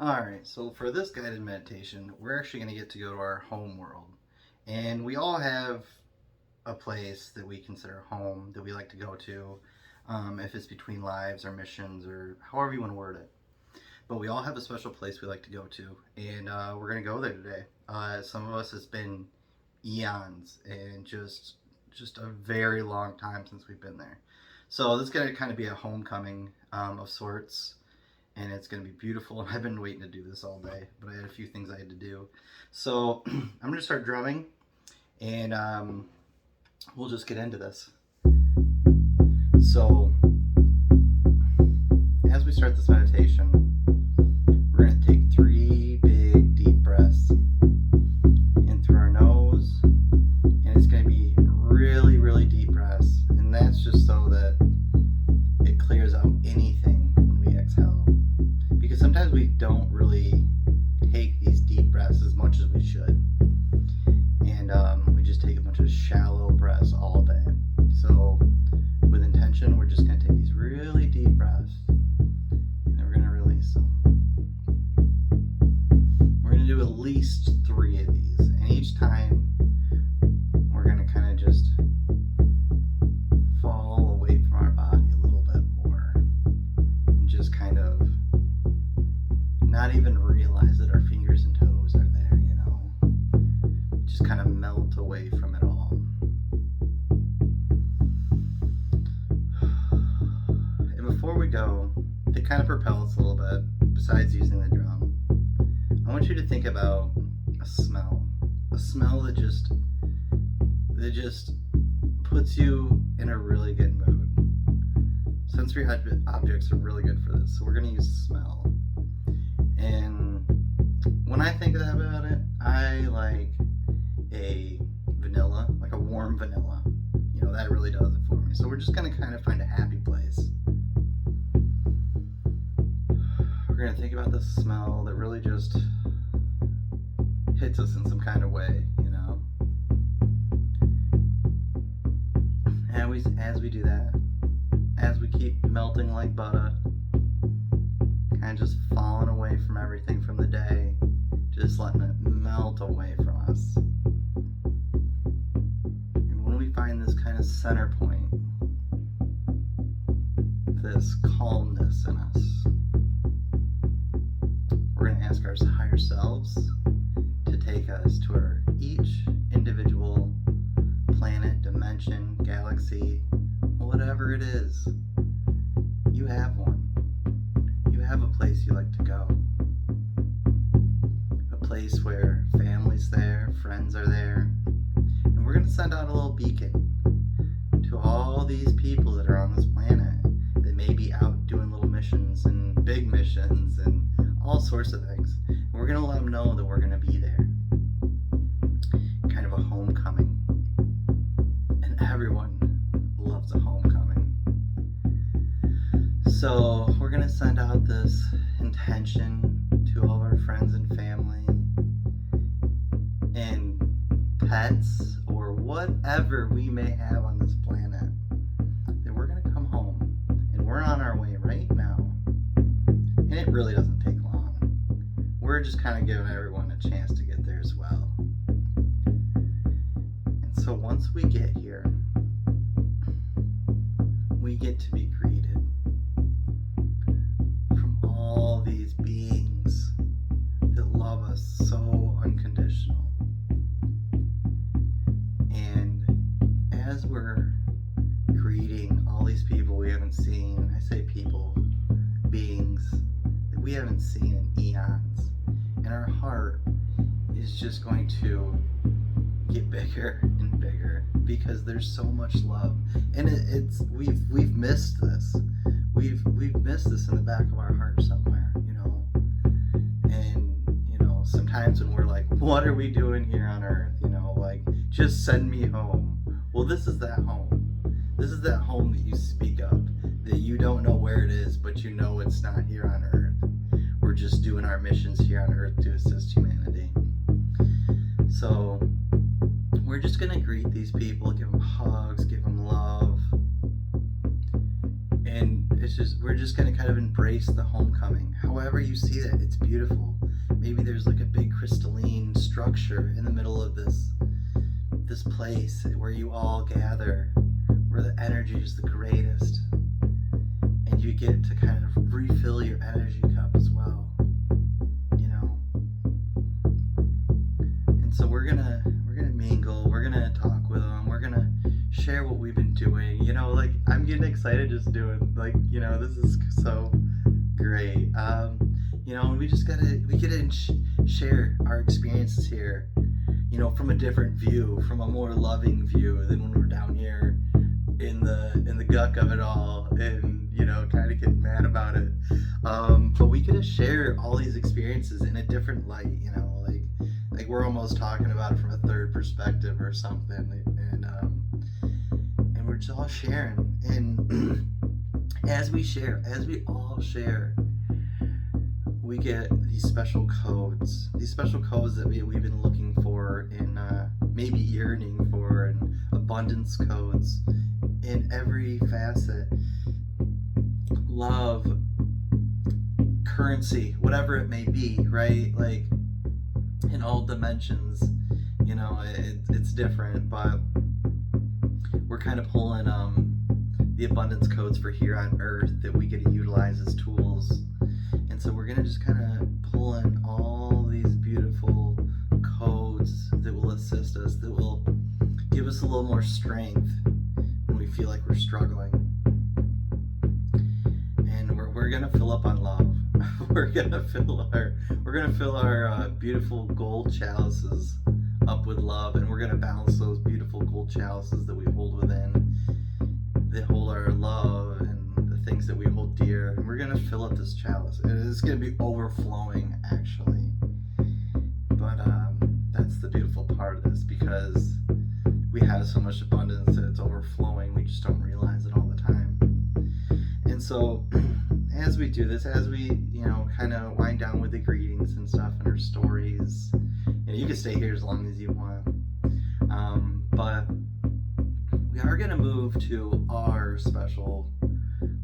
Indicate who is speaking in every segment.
Speaker 1: Alright, so for this guided meditation, we're actually going to get to go to our home world. And we all have a place that we consider home that we like to go to, if it's between lives or missions or however you want to word it. But we all have a special place we like to go to, and we're going to go there today. Some of us, it's been eons and just a very long time since we've been there. So this is going to kind of be a homecoming of sorts, and it's going to be beautiful. And I've been waiting to do this all day, but I had a few things I had to do. So I'm going to start drumming, and we'll just get into this. So as we start this meditation, we're going to take 3 big deep breaths in through our nose, and it's going to be really, really deep breaths, and that's just so that it clears out anything when we exhale. Because sometimes we don't really take these deep breaths as much as we should, and we just take a bunch of shallow breaths all day. So with intention, we're just going to take these really deep breaths, and then we're going to release them. We're going to do at least 3 of these, and each time we're going to kind of just fall away from our body a little bit more, and just kind of not even realize that our fingers and toes are there, just kind of melt away from it all. And before we go, to kind of propel us a little bit, besides using the drum, I want you to think about a smell that just puts you in a really good mood. Sensory objects are really good for this, so we're going to use smell. And when I think about it, I like a vanilla, like a warm vanilla. That really does it for me. So we're just going to kind of find a happy place. We're going to think about the smell that really just hits us in some kind of way, As we do that, as we keep melting like butter, kind of just falling away from everything from the day, just letting it melt away from us. And when we find this kind of center point, this calmness in us, we're going to ask our higher selves to take us to our each individual planet, dimension, galaxy, whatever it is. You have one. You have a place you like to go. A place where family's there, friends are there. And we're going to send out a little beacon to all these people that are on this planet that may be out doing little missions and big missions and all sorts of things. And we're going to let them know that we're going to be there. Kind of a homecoming. And everyone loves a homecoming. So we're going to send out this intention to all of our friends and family and pets or whatever we may have on this planet, that we're going to come home, and we're on our way right now. And it really doesn't take long. We're just kind of giving everyone a chance to get there as well. And so once we get here, we get to be greeted from all these beings that love us so unconditional. And as we're greeting all these people we haven't seen, I say people, beings that we haven't seen in eons, and our heart is just going to get bigger and bigger because there's so much love, and we've missed this. We've missed this in the back of our heart somewhere, And sometimes when we're like, what are we doing here on earth? Just send me home. Well, this is that home. This is that home that you speak of, that you don't know where it is, but you know it's not here on earth. We're just doing our missions here on earth to assist humanity. So we're just going to greet these people, give them hugs, give them love. And it's just, we're just gonna kind of embrace the homecoming. However you see that, it's beautiful. Maybe there's like a big crystalline structure in the middle of this place where you all gather, where the energy is the greatest, and you get to kind of refill your energy cup as well, you know. And so we're gonna mingle, we're gonna talk with them, we're gonna share what we've been doing, you know. Like, I'm getting excited just doing, like, you know, this is so great. You know, we get to share our experiences here, you know, from a different view, from a more loving view than when we're down here in the guck of it all, and, you know, kind of getting mad about it. But we get to share all these experiences in a different light, you know, like we're almost talking about it from a third perspective or something, and we're just all sharing. And as we all share, we get these special codes that we've been looking for, and maybe yearning for, and abundance codes in every facet. Love, currency, whatever it may be, right? Like, in all dimensions, you know, it's different, but we're kind of pulling the abundance codes for here on Earth that we get to utilize as tools. And so we're gonna just kind of pull in all these beautiful codes that will assist us, that will give us a little more strength when we feel like we're struggling. And we're gonna fill up on love. we're gonna fill our beautiful gold chalices up with love, and we're gonna balance those beautiful gold chalices that we hold within, that hold our love and the things that we hold dear. And we're gonna fill up this chalice, and it's gonna be overflowing, actually. But that's the beautiful part of this, because we have so much abundance that it's overflowing. We just don't realize it all the time. And so as we do this, as we, you know, kind of wind down with the greetings and stuff and our stories, and you can stay here as long as you want, but we are going to move to our special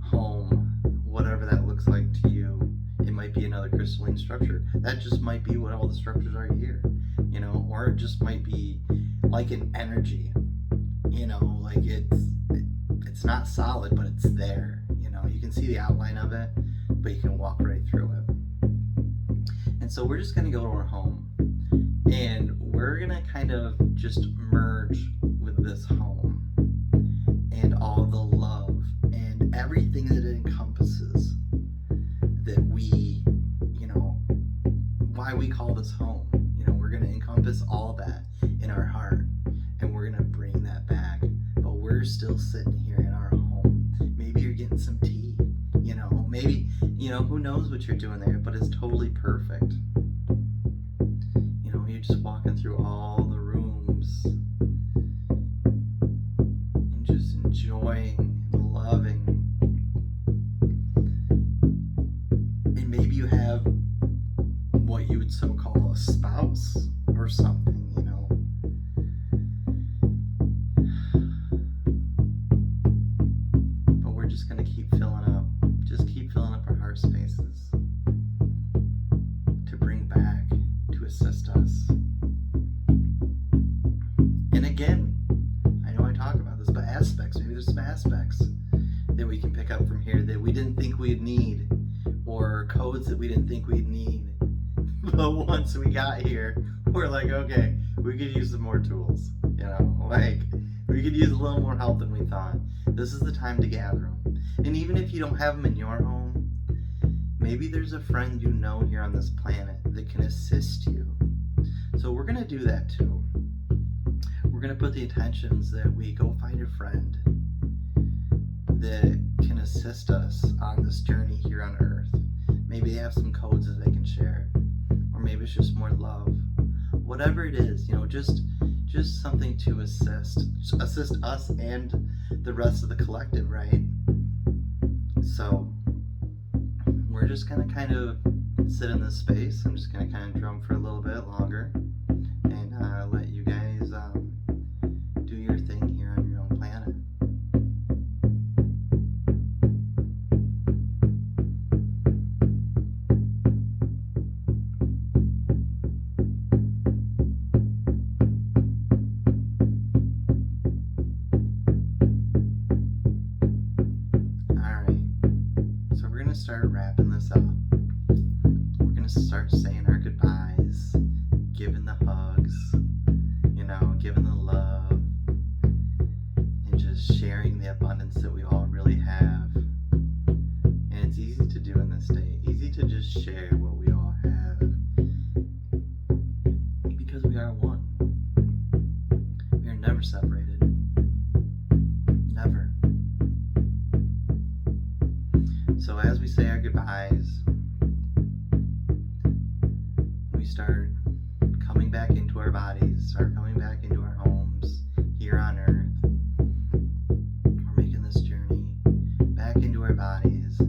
Speaker 1: home, whatever that looks like to you. It might be another crystalline structure. That just might be what all the structures are here, you know, or it just might be like an energy, you know, like it's not solid, but it's there, you know. You can see the outline of it, but you can walk right through it. And so we're just going to go to our home, and we're going to kind of just merge with this home and all the love and everything that it encompasses, that we, you know, why we call this home. You know, we're going to encompass all that in our heart, and we're going to bring that back. But we're still sitting here in our home. Maybe you're getting some tea, you know, maybe, you know, who knows what you're doing there, but it's totally perfect. You know, you're just walking through all the rooms and just enjoying and loving. And maybe you have what you would so call a spouse or something, you know. But we're just going to keep filling up our heart spaces to bring back, to assist us. And again, I know I talk about this, but aspects, maybe there's some aspects that we can pick up from here that we didn't think we'd need, or codes that we didn't think we'd need. But once we got here, we're like, okay, we could use some more tools, you know, like, we could use a little more help than we thought. This is the time to gather them. And even if you don't have them in your home, maybe there's a friend you know here on this planet that can assist you. So we're going to do that too. We're going to put the intentions that we go find a friend that can assist us on this journey here on Earth. Maybe they have some codes that they can share, or maybe it's just more love. Whatever it is, you know, just something to assist us and the rest of the collective, right? So we're just gonna kind of sit in this space. I'm just gonna kind of drum for a little bit longer, and let you guys do your thing here on your own planet. gonna start saying our goodbyes, giving the hugs, giving the love, and just sharing the abundance that we all really have. And it's easy to do in this day, easy to just share what we all have, because we are one. We are never separated. Never. So as we say our goodbyes, we start coming back into our bodies, start coming back into our homes here on earth. We're making this journey back into our bodies.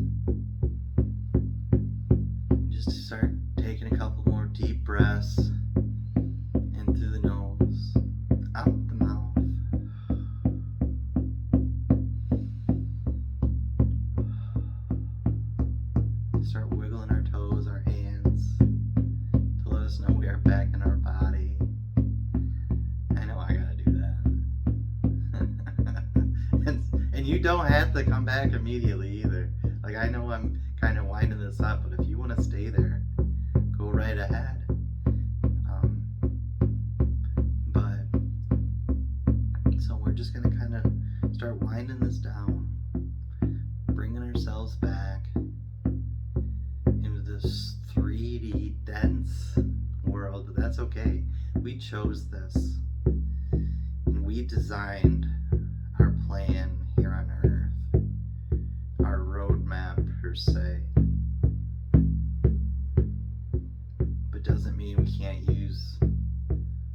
Speaker 1: Just start taking a couple more deep breaths in through the nose, out the mouth. Start wiggling our toes, our hands, to let us know we are back in our body. I know I gotta do that. and you don't have to come back immediately either. Like, I know I'm kind of winding this up, but if you want to stay there, go right ahead. But so we're just gonna kind of start winding this down, bringing ourselves back into this 3D dense world. But that's okay. We chose this, and we designed our plan here on Earth, our roadmap per se. But doesn't mean we can't use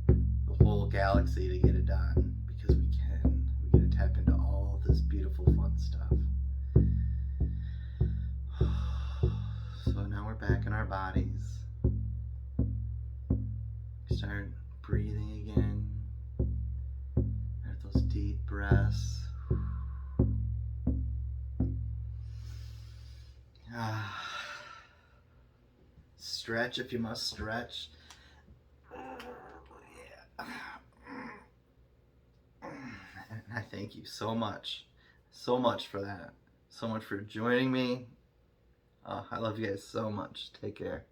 Speaker 1: the whole galaxy to get it done, because we can. We get to tap into all this beautiful fun stuff. So now we're back in our bodies. We start breathing again. There's those deep breaths. Stretch if you must stretch. Yeah. And I thank you so much for that. So much for joining me. I love you guys so much. Take care.